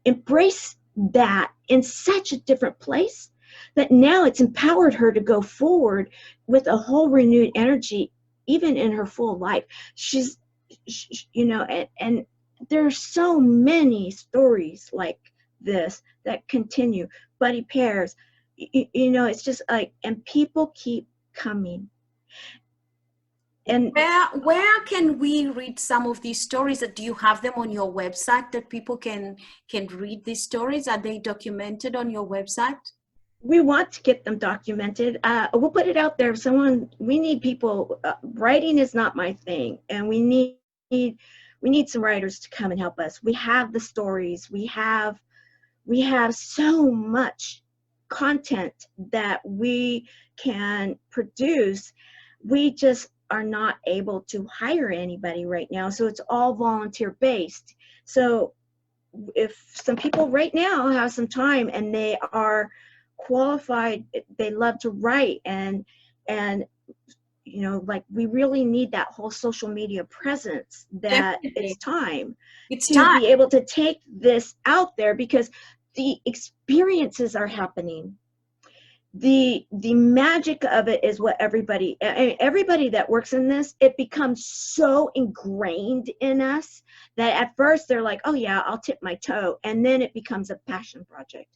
embrace that in such a different place that now it's empowered her to go forward with a whole renewed energy, even in her full life. She's, and there are so many stories like this that continue. Buddy pairs, it's just like, and people keep coming. And where can we read some of these stories? Do you have them on your website that people can read these stories? Are they documented on your website? we want to get them documented. We'll put it out there. If we need people. Writing is not my thing, and we need some writers to come and help us. We have the stories. We have so much content that we can produce. We just are not able to hire anybody right now, so it's all volunteer based. So if some people right now have some time and they are qualified, they love to write, and like, we really need that whole social media presence, that Definitely. it's time It's to time. be able to take this out there, because the experiences are happening. The magic of it is what everybody that works in this, it becomes so ingrained in us that at first they're like, oh yeah, I'll tip my toe, and then it becomes a passion project.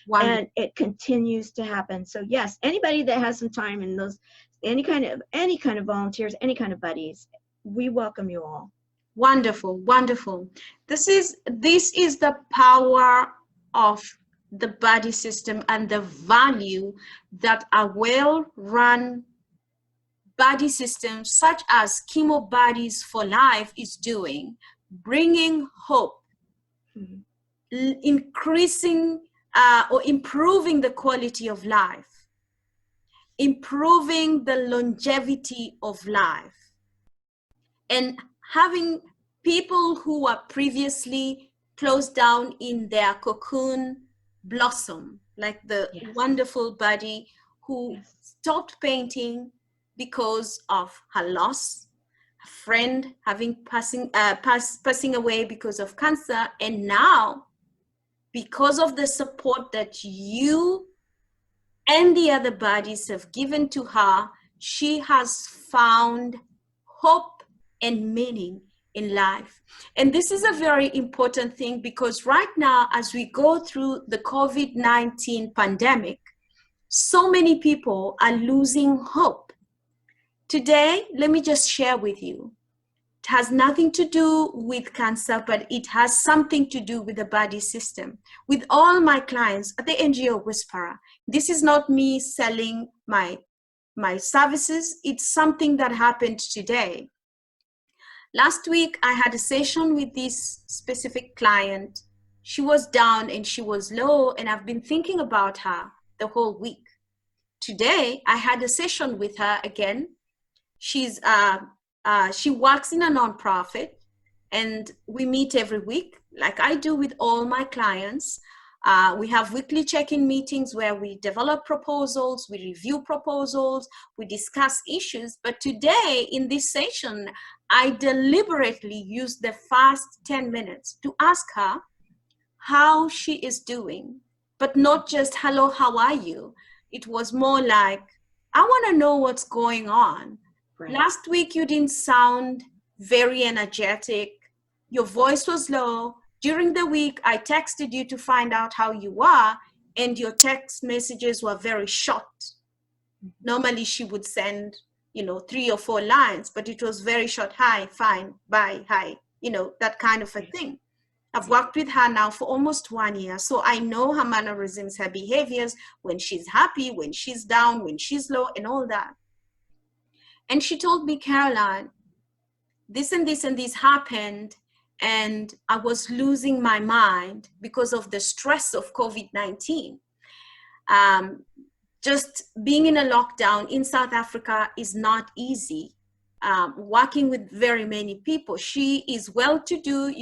Wonderful. And it continues to happen. So yes, anybody that has some time in those, any kind of volunteers, any kind of buddies, we welcome you all. Wonderful, wonderful. This is the power of the buddy system and the value that a well-run buddy system such as Chemo Buddies for Life is doing, bringing hope, increasing or improving the quality of life, improving the longevity of life, and having people who were previously closed down in their cocoon blossom, like the wonderful buddy who stopped painting because of her loss, a friend passing away because of cancer, and now, because of the support that you and the other buddies have given to her, she has found hope and meaning in life. And this is a very important thing, because right now, as we go through the COVID-19 pandemic, so many people are losing hope. Today, let me just share with you. It has nothing to do with cancer, but it has something to do with the buddy system. With all my clients at the NGO Whisperer, this is not me selling my services. It's something that happened today. Last week, I had a session with this specific client. She was down and she was low, and I've been thinking about her the whole week. Today, I had a session with her again. She works in a nonprofit, and we meet every week, like I do with all my clients. We have weekly check-in meetings where we develop proposals, we review proposals, we discuss issues. But today in this session, I deliberately used the first 10 minutes to ask her how she is doing, but not just, hello, how are you? It was more like, I want to know what's going on. Right. Last week, you didn't sound very energetic. Your voice was low. During the week, I texted you to find out how you are, and your text messages were very short. Normally, she would send, 3 or 4 lines, but it was very short. Hi, fine, bye, hi, that kind of a thing. I've worked with her now for almost 1 year, so I know her mannerisms, her behaviors, when she's happy, when she's down, when she's low, and all that. And she told me, Caroline, this and this and this happened, and I was losing my mind because of the stress of COVID-19. Just being in a lockdown in South Africa is not easy. Working with very many people. She is well-to-do,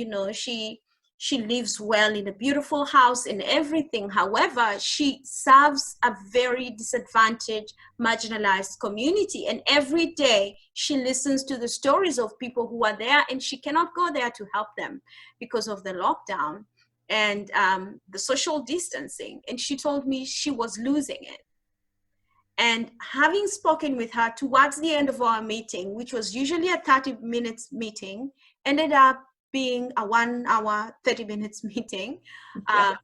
she lives well in a beautiful house and everything. However, she serves a very disadvantaged, marginalized community. And every day she listens to the stories of people who are there, and she cannot go there to help them because of the lockdown and the social distancing. And she told me she was losing it. And having spoken with her towards the end of our meeting, which was usually a 30 minutes meeting, ended up being a 1 hour, 30 minutes meeting.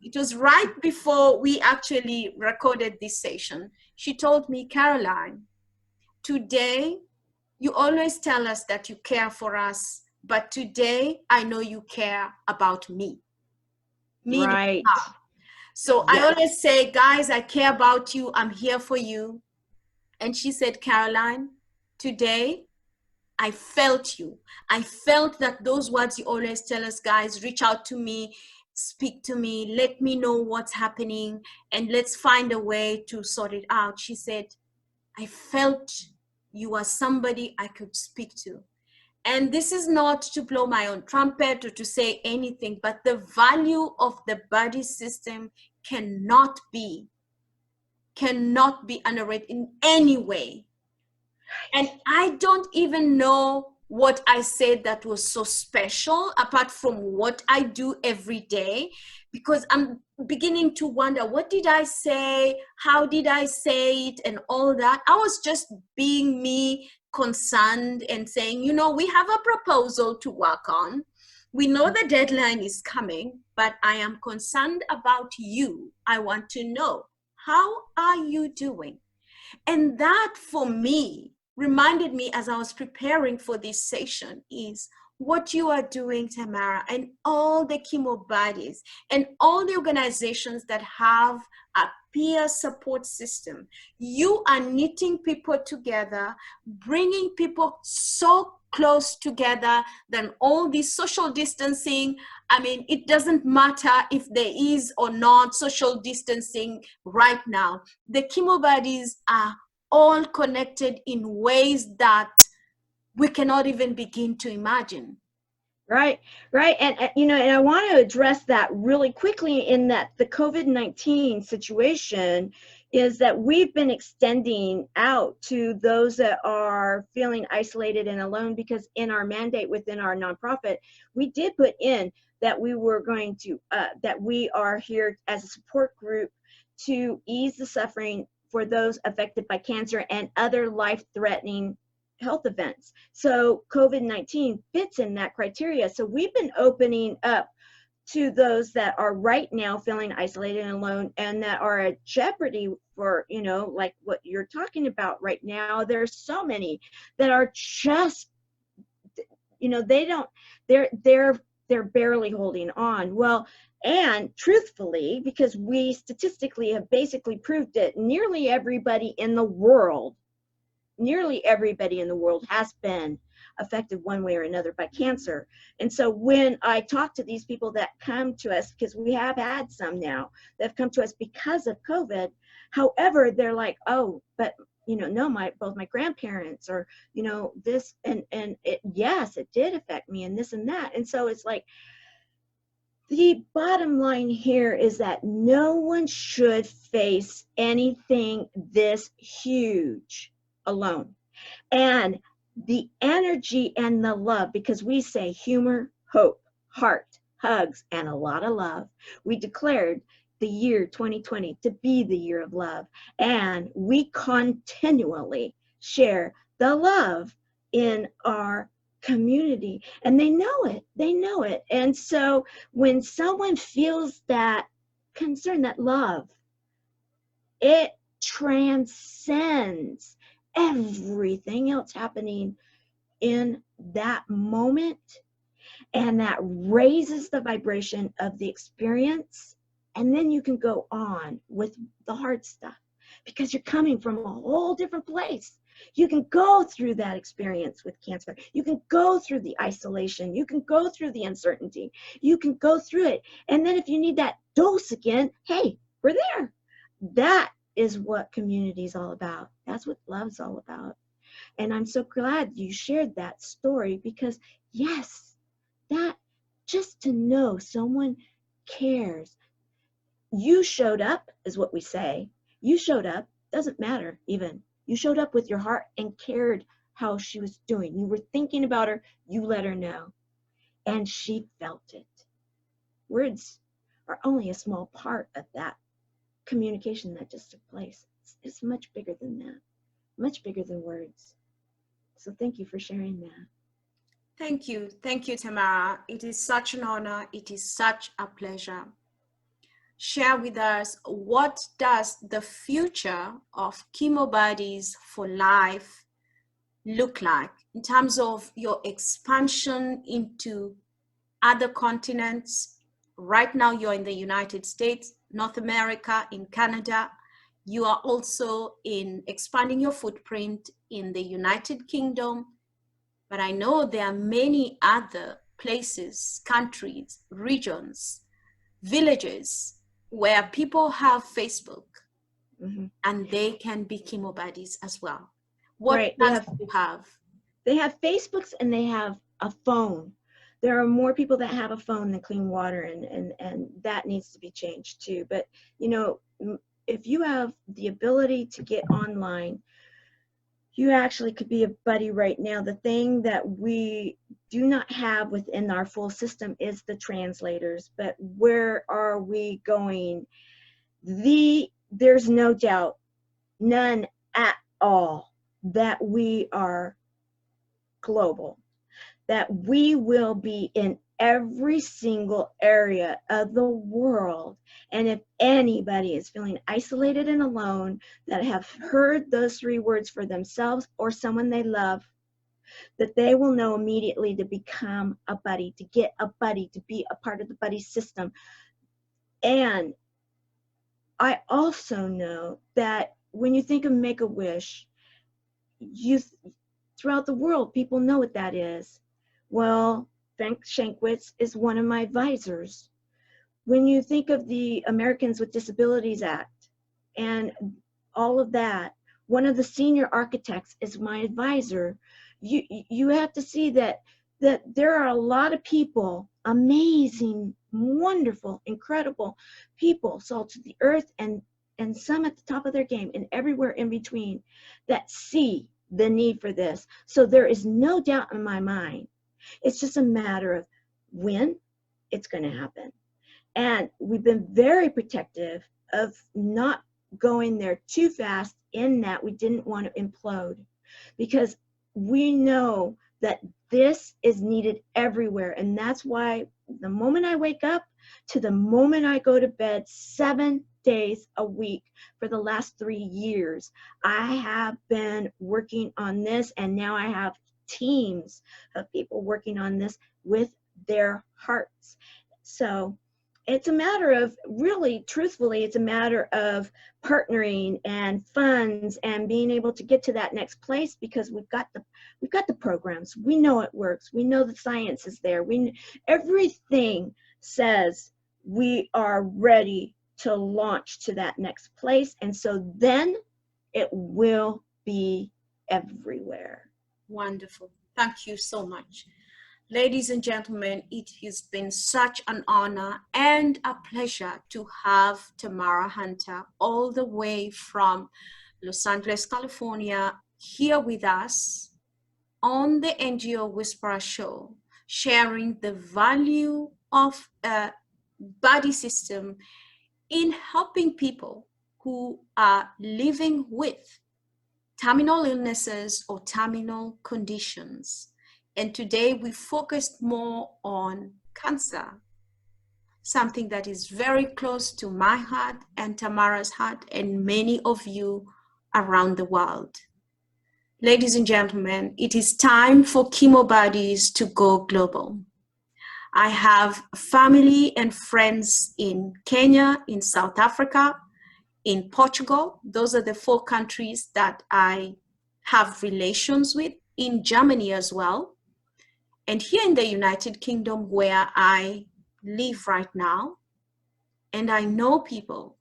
It was right before we actually recorded this session. She told me, Caroline, today, you always tell us that you care for us, but today I know you care about me. Right. So I Yes. always say, guys, I care about you. I'm here for you. And she said, Caroline, today I felt you. I felt that those words you always tell us, guys, reach out to me, speak to me, let me know what's happening, and let's find a way to sort it out. She said, I felt you are somebody I could speak to. And this is not to blow my own trumpet or to say anything, but the value of the buddy system cannot be underrated in any way. And I don't even know what I said that was so special apart from what I do every day, because I'm beginning to wonder, what did I say? How did I say it? And all that. I was just being me, concerned and saying, you know, we have a proposal to work on. We know the deadline is coming, but I am concerned about you. I want to know, how are you doing? And that for me reminded me as I was preparing for this session is what you are doing, Tamara, and all the chemo buddies and all the organizations that have a peer support system. You are knitting people together, bringing people so close together than all this social distancing. I mean, it doesn't matter if there is or not social distancing right now. The chemo buddies are all connected in ways that we cannot even begin to imagine. Right, right. And and I want to address that really quickly in that the COVID-19 situation is that we've been extending out to those that are feeling isolated and alone, because in our mandate within our nonprofit, we did put in that we were going to, that we are here as a support group to ease the suffering for those affected by cancer and other life-threatening health events. So COVID-19 fits in that criteria. So we've been opening up to those that are right now feeling isolated and alone and that are at jeopardy for, like what you're talking about right now. There's so many that are just, they're barely holding on. Well, and truthfully, because we statistically have basically proved it, nearly everybody in the world has been affected one way or another by cancer. And so when I talk to these people that come to us, because we have had some now that have come to us because of COVID, however, they're like, oh, but no, both my grandparents or, this and it, yes, it did affect me and this and that. And so it's like, the bottom line here is that no one should face anything this huge alone. And the energy and the love, because we say humor, hope, heart, hugs, and a lot of love. We declared the year 2020 to be the year of love. And we continually share the love in our community. And they know it. And so when someone feels that concern, that love, it transcends everything else happening in that moment, and that raises the vibration of the experience. And then you can go on with the hard stuff because you're coming from a whole different place. You can go through that experience with cancer. You can go through the isolation. You can go through the uncertainty. You can go through it. And then if you need that dose again, hey, we're there. That is what community is all about. That's what love's all about. And I'm so glad you shared that story, because yes, that just to know someone cares. You showed up is what we say. You showed up, doesn't matter even. You showed up with your heart and cared how she was doing. You were thinking about her, you let her know. And she felt it. Words are only a small part of that communication that just took place. It's much bigger than that, much bigger than words. So thank you for sharing that. Thank you, Tamara. It is such an honor. It is such a pleasure. Share with us, what does the future of Chemo Buddies for Life look like in terms of your expansion into other continents? Right now you're in the United States. North America, in Canada. You are also in expanding your footprint in the United Kingdom. But I know there are many other places, countries, regions, villages where people have Facebook and they can be chemo buddies as well. What plans do you have? They have Facebooks and they have a phone. There are more people that have a phone than clean water, and that needs to be changed too. But you know, if you have the ability to get online, you actually could be a buddy right now. The thing that we do not have within our full system is the translators. But where are we going? There's no doubt, none at all, that we are global, that we will be in every single area of the world. And if anybody is feeling isolated and alone, that have heard those 3 words for themselves or someone they love, that they will know immediately to become a buddy, to get a buddy, to be a part of the buddy system. And I also know that when you think of Make-A-Wish, throughout the world, people know what that is. Well, Frank Shankwitz is one of my advisors. When you think of the Americans with Disabilities Act and all of that, one of the senior architects is my advisor. You have to see that there are a lot of people, amazing, wonderful, incredible people, salt of the earth, and some at the top of their game and everywhere in between, that see the need for this. So there is no doubt in my mind. It's just a matter of when it's going to happen. And we've been very protective of not going there too fast, in that we didn't want to implode, because we know that this is needed everywhere. And that's why the moment I wake up to the moment I go to bed, 7 days a week for the last 3 years, I have been working on this, and now I have teams of people working on this with their hearts. So it's a matter of, really, truthfully, it's a matter of partnering and funds and being able to get to that next place, because we've got the programs. We know it works. We know the science is there. Everything says we are ready to launch to that next place. And so then it will be everywhere. Wonderful. Thank you so much. Ladies and gentlemen, it has been such an honor and a pleasure to have Tamara Hunter all the way from Los Angeles, California, here with us on the NGO Whisperer Show, sharing the value of a buddy system in helping people who are living with terminal illnesses or terminal conditions. And today we focused more on cancer, something that is very close to my heart and Tamara's heart and many of you around the world. Ladies and gentlemen, it is time for Chemo Buddies to go global. I have family and friends in Kenya, in South Africa, in Portugal. Those are the 4 countries that I have relations with, in Germany as well. And here in the United Kingdom, where I live right now. And I know people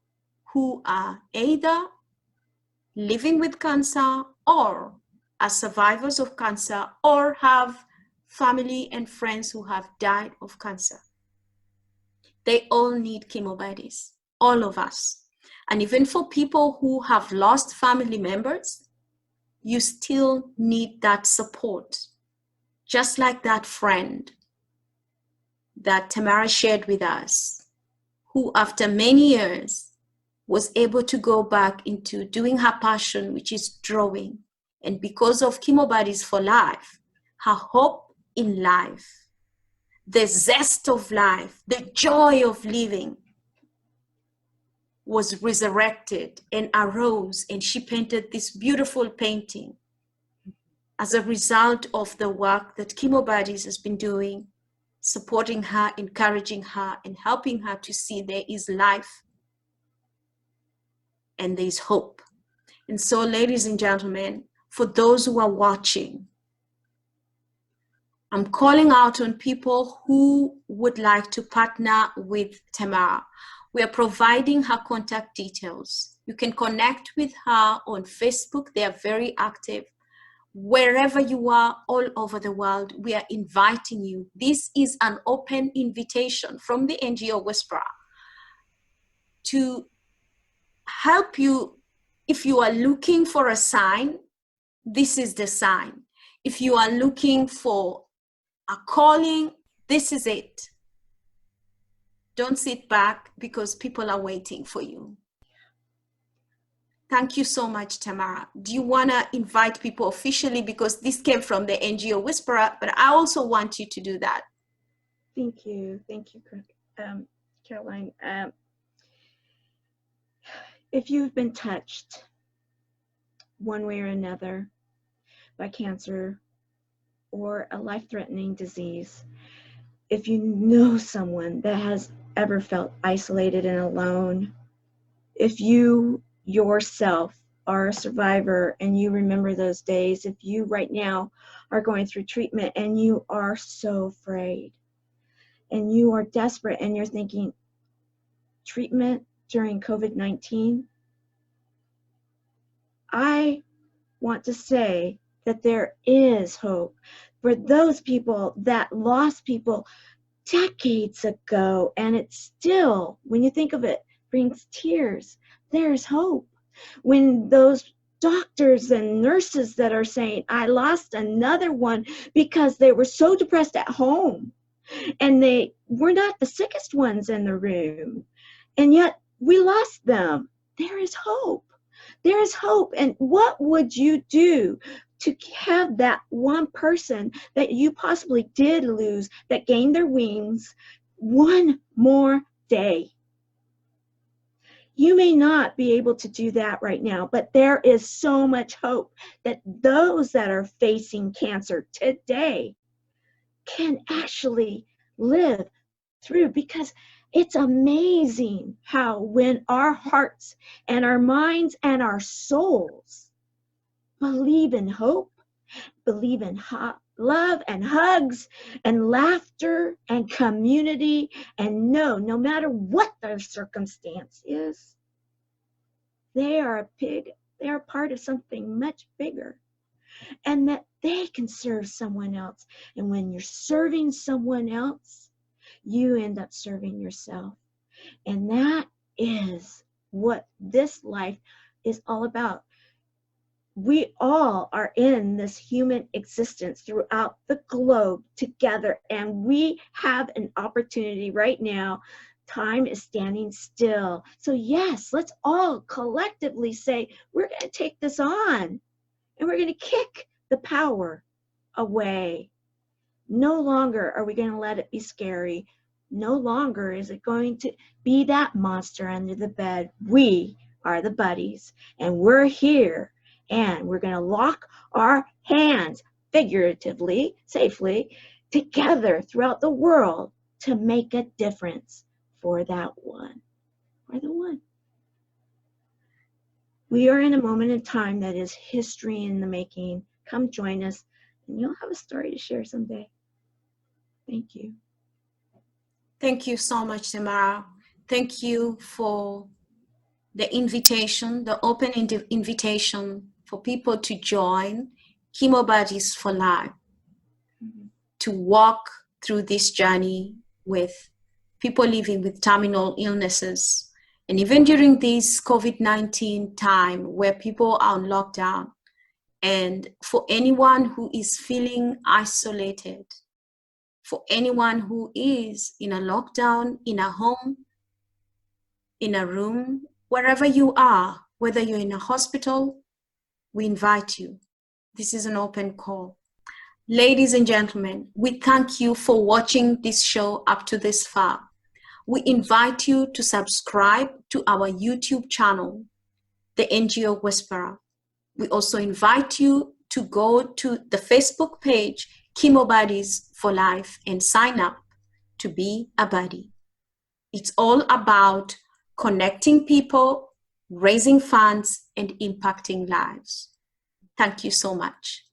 who are either living with cancer or are survivors of cancer or have family and friends who have died of cancer. They all need chemo buddies, all of us. And even for people who have lost family members, you still need that support. Just like that friend that Tamara shared with us, who after many years was able to go back into doing her passion, which is drawing. And because of Chemo Buddies for Life, her hope in life, the zest of life, the joy of living was resurrected and arose, and she painted this beautiful painting as a result of the work that Chemo Buddies has been doing, supporting her, encouraging her, and helping her to see there is life and there's hope. And so, ladies and gentlemen, for those who are watching, I'm calling out on people who would like to partner with Tamara. We are providing her contact details. You can connect with her on Facebook. They are very active. Wherever you are, all over the world, we are inviting you. This is an open invitation from the NGO Whisperer to help you. If you are looking for a sign, this is the sign. If you are looking for a calling, this is it. Don't sit back because people are waiting for you. Thank you so much, Tamara. Do you want to invite people officially, because this came from the NGO Whisperer, but I also want you to do that. Thank you, Caroline. If you've been touched one way or another by cancer or a life-threatening disease, if you know someone that has ever felt isolated and alone, if you yourself are a survivor and you remember those days, if you right now are going through treatment and you are so afraid and you are desperate and you're thinking, treatment during COVID-19, I want to say that there is hope for those people that lost people decades ago, and it still, when you think of it, brings tears. There's hope. When those doctors and nurses that are saying, I lost another one because they were so depressed at home and they were not the sickest ones in the room, and yet we lost them. There is hope. There is hope. And what would you do to have that one person that you possibly did lose, that gained their wings, one more day? You may not be able to do that right now, but there is so much hope that those that are facing cancer today can actually live through, because it's amazing how when our hearts and our minds and our souls believe in hope, believe in love and hugs and laughter and community, and no matter what their circumstance is, they are part of something much bigger, and that they can serve someone else. And when you're serving someone else, you end up serving yourself. And that is what this life is all about. We all are in this human existence throughout the globe together, and we have an opportunity right now. Time is standing still. So yes, let's all collectively say, we're going to take this on, and we're going to kick the power away. No longer are we going to let it be scary. No longer is it going to be that monster under the bed. We are the buddies, and we're here, and we're going to lock our hands, figuratively, safely, together throughout the world to make a difference for that one, for the one. We are in a moment in time that is history in the making. Come join us, and you'll have a story to share someday. Thank you. Thank you so much, Tamara. Thank you for the invitation, the open invitation for people to join Chemo Buddies for Life, to walk through this journey with people living with terminal illnesses. And even during this COVID-19 time where people are on lockdown, and for anyone who is feeling isolated, for anyone who is in a lockdown, in a home, in a room, wherever you are, whether you're in a hospital, we invite you. This is an open call. Ladies and gentlemen, we thank you for watching this show up to this far. We invite you to subscribe to our YouTube channel, The NGO Whisperer. We also invite you to go to the Facebook page, Chemo Buddies for Life, and sign up to be a buddy. It's all about connecting people raising funds, and impacting lives. Thank you so much.